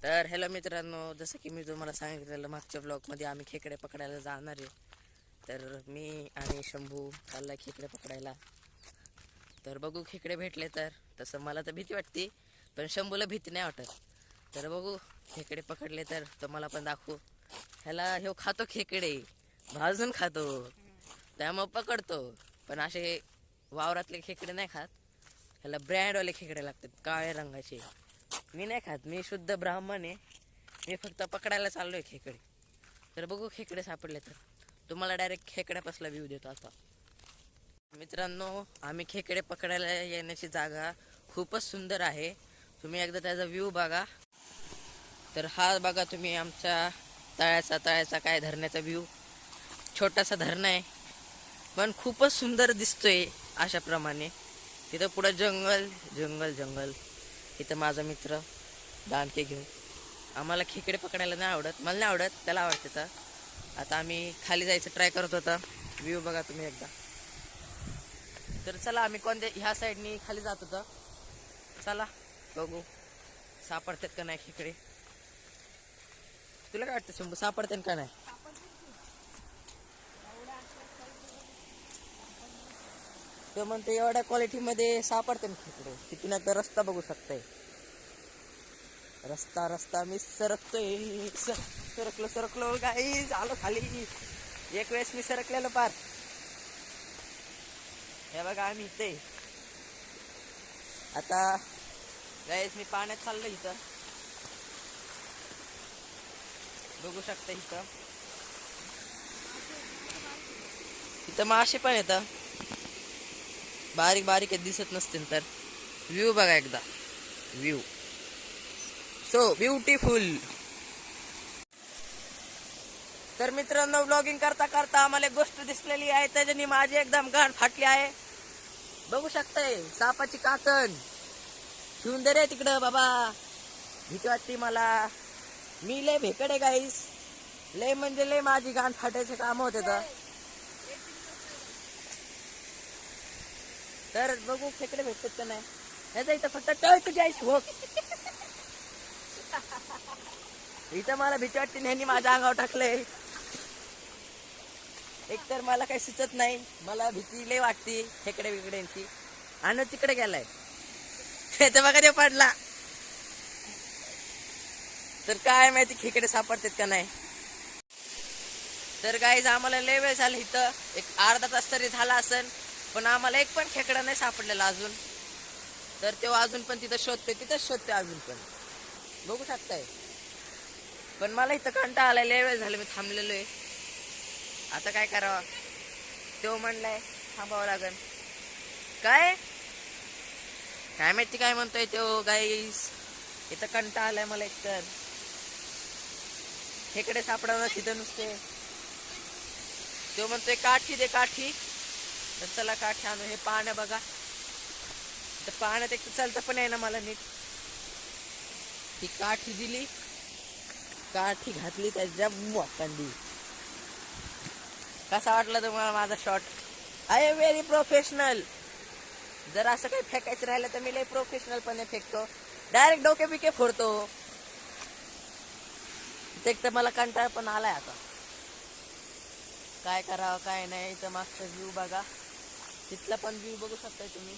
तर हॅलो मित्रांनो, जसं की मी तुम्हाला सांगितलेलं मागच्या ब्लॉगमध्ये आम्ही खेकडे पकडायला जाणार आहे. तर मी आणि शंभू चालला खेकडे पकडायला. तर बघू खेकडे भेटले तर. तसं मला तर भीती वाटते, पण शंभूला भीती नाही वाटत. तर बघू खेकडे पकडले तर तुम्हाला पण दाखवू. ह्याला ह्यो खातो खेकडे, भाजून खातो, त्यामुळं पकडतो. पण असे वावरातले खेकडे नाही खात. ह्याला ब्रँडवाले खेकडे लागतात, काळ्या रंगाचे. मी नाही खात, मी शुद्ध ब्राह्मण आहे. मी फक्त पकडायला चाललोय खेकडे. तर बघू खेकडे सापडले तर तुम्हाला डायरेक्ट खेकड्यापासला व्ह्यू देतो. आता मित्रांनो, आम्ही खेकडे पकडायला येण्याची जागा खूपच सुंदर आहे. तुम्ही एकदा त्याचा व्ह्यू बघा. तर हा बघा तुम्ही आमच्या तळ्याचा काय धरण्याचा व्ह्यू. छोटासा धरण आहे, पण खूपच सुंदर दिसतोय. अशाप्रमाणे तिथं पुढं जंगल जंगल जंगल. इथं माझा मित्र दांडके घेऊन. आम्हाला खेकडे पकडायला नाही आवडत, मला नाही आवडत, त्याला आवडते. तर आता आम्ही खाली जायचं ट्राय करत होता. व्ह्यू बघा तुम्ही एकदा. तर चला, आम्ही कोणत्या ह्या साईडनी खाली जात होता. चला बघू सापडतात का नाही खेकडे. तुला काय वाटतं शंभू, सापडतात का नाही? तो म्हणतो एवढ्या क्वालिटीमध्ये सापडते ना खेकडे. तिथून आता रस्ता बघू शकताय. रस्ता रस्ता मी सरकतोय. सरकलो गाईज, आलो खाली. एक वेळेस मी सरकलेलो पार. हे बघा आम्ही इथे आता. गाईज मी पाण्यात चाललो. इथं बघू शकता. इथं मासे पण येतं, बारीक बारीक दिसत नसतील तर. व्ह्यू बघा एकदा, व्ह्यू सो ब्युटिफुल. तर मित्रांनो, ब्लॉगिंग करता करता आम्हाला एक गोष्ट दिसलेली आहे, त्याच्यानी माझी एकदम गाठ फाटली आहे. बघू शकताय सापाची कातण. ठेवून दे रे तिकडं बाबा, भीती वाटते मला. मी लय भेकडे गाईस, लय म्हणजे लय माझी गाठ फाटायचे काम होते. तर बघू खेकडे भेटतात का नाही. याचा इथं फक्त टळ तुझ्या हो. इथं मला भीती वाटते, ह्यांनी माझ्या अंगावर टाकलंय. एकतर मला काही सुचत नाही, मला भीती लय वाटते खेकडे बिकड्यांची. आणि तिकडे गेलाय ते बघा, ते पडला. तर काय माहिती खेकडे सापडतात का नाही. तर गाईज आम्हाला लय वेळ झाला, इथं एक अर्धा तास तरी झाला असेल, पण आम्हाला एक पण खेकडा नाही सापडलेला अजून. तर तेव्हा अजून पण तिथं शोधतोय अजून पण. बघू शकताय. पण मला इथं कंटाळा आलाय, लय वेळ झालं मी थांबलेलो आहे. आता काय करावं, तो म्हणलाय थांबावं लागेल. काय काय माहिती काय म्हणतोय तो गाईस. इथं कंटाळा आलाय मला. एकतर खेकडे सापडवणार तिथं नुसते. तो म्हणतोय काठी दे काठी. तर चला काठी आणू. हे पाण्या बघा, तर पाण्यात एक चालतं पण आहे ना मला नीट. ही काठी दिली, काठी घातली त्याच्या वाकंडी. कसा वाटला तुम्हाला माझा shot? I am very professional. जर असं काही फेकायचं राहिलं तर मी लय प्रोफेशनलपणे फेकतो, डायरेक्ट डोके बिके फोडतो. एक तर मला कंटाळा पण आलाय आता. काय करावं काय नाही. तर मागचा व्ह्यू बघा, तिथला पण व्ह्यू बघू शकताय तुम्ही.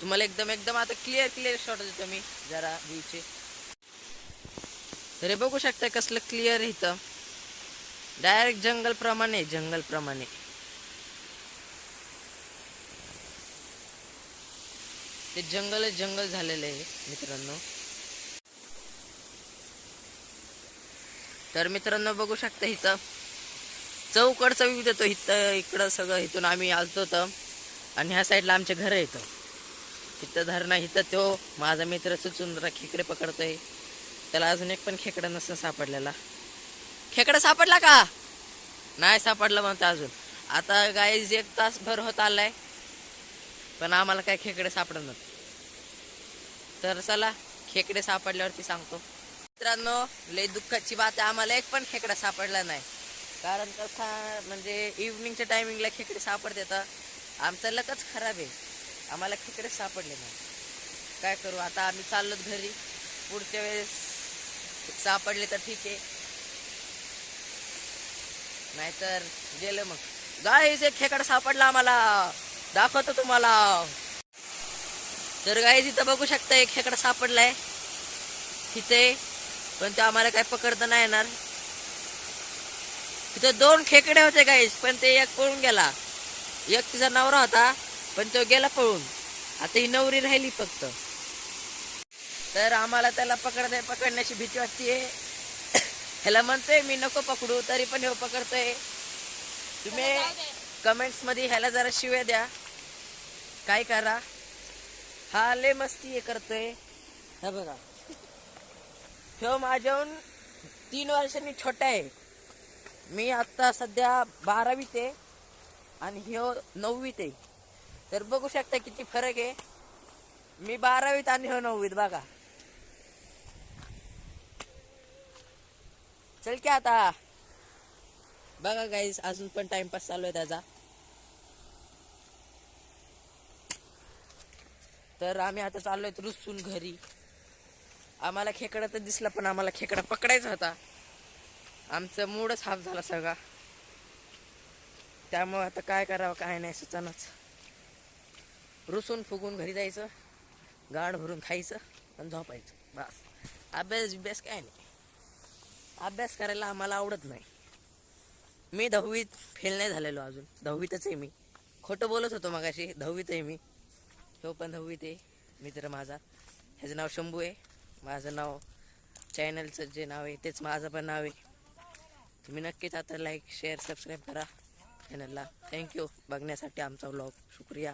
तुम्हाला एकदम एकदम आता क्लिअर शॉट देतो मी जरा व्ह्यूचे. तर हे बघू शकता कसलं क्लिअर आहे इथं. डायरेक्ट जंगल प्रमाणे ते जंगल झालेलं आहे मित्रांनो. तर मित्रांनो बघू शकता इथं चौकडचा व्ह्यू देतो. इकडं सगळं इथून आम्ही आलतो तर. आणि ह्या साईडला आमचे घर येतं. इथं धरणा. इथं तो माझा मित्र सुचून खेकडे पकडतोय. त्याला अजून एक पण खेकडा नसतं सापडलेला. खेकडा सापडला का नाही सापडला म्हणतो अजून. आता गाईज 1 तासभर होत आलाय, पण आम्हाला काय खेकडे सापडणार. तर चला खेकडे सापडल्यावरती सांगतो. मित्रांनो, लय दुःखाची बात आहे, आम्हाला एक पण खेकडा सापडला नाही. कारण कसा म्हणजे इव्हनिंगच्या टायमिंगला खेकडे सापडते तर आमचं लकच खराब आहे. आम्हाला खेकडे सापडले नाही. काय करू आता, आम्ही चाललोत घरी. पुढच्या वेळेस सापडले तर ठीक आहे, नाहीतर गेलं मग. गाईज एक खेकडा सापडला आम्हाला, दाखवतो तुम्हाला. तर गाईज इथं बघू शकता एक खेकडा सापडलाय तिथे, पण ते आम्हाला काय पकडता नाही येणार. तिथं 2 खेकडे होते गाईज, पण ते एक पळून गेला. एक तिचा नवरा होता, पण तो गेला पळून. आता ही नवरी राहिली फक्त. तर आम्हाला त्याला पकडण्याची भीती वाटतेय. ह्याला म्हणतोय मी नको पकडू, तरी पण हे पकडतोय. तुम्ही कमेंट्स मध्ये ह्याला जरा शिव्या द्या, काय करा. हा लय मस्ती हे करतोय. हे बघा, ह्यो माझ्याहून 3 वर्षांनी छोटा आहे. मी आता सध्या 12वीत आहे आणि ह्यो 9वीत आहे. तर बघू शकता किती फरक आहे. मी 12वीत आणि ह्यो 9वीत. बघा, चल की आता. बघा गाईज, अजून पण टाइमपास चालू आहे त्याचा. तर आम्ही आता चाललोय रुसून घरी. आम्हाला खेकडा तर दिसला, पण आम्हाला खेकडा पकडायचा होता. आमचा मूडच हाफ झाला सगळा. त्यामुळे आता काय करावं काय नाही सुचनाच. रुसून फुगून घरी जायचं, गाड भरून खायचं आणि झोपायचं बस. अभ्यास काय नाही. अभ्यास करायला आम्हाला आवडत नाही. मी 10वीत फेल नाही झालेलो अजून. 10वीतच आहे मी. खोटं बोलत होतो मगाशी. 10वीत आहे मी. तो पण 10वीत आहे मित्र माझा. ह्याचं नाव शंभू आहे. माझं नाव, चॅनलचं जे नाव आहे तेच माझं पण नाव आहे. तुम्ही नक्कीच आता लाईक शेअर सबस्क्राईब करा चॅनलला. थँक्यू बघण्यासाठी आमचा व्लॉग. शुक्रिया.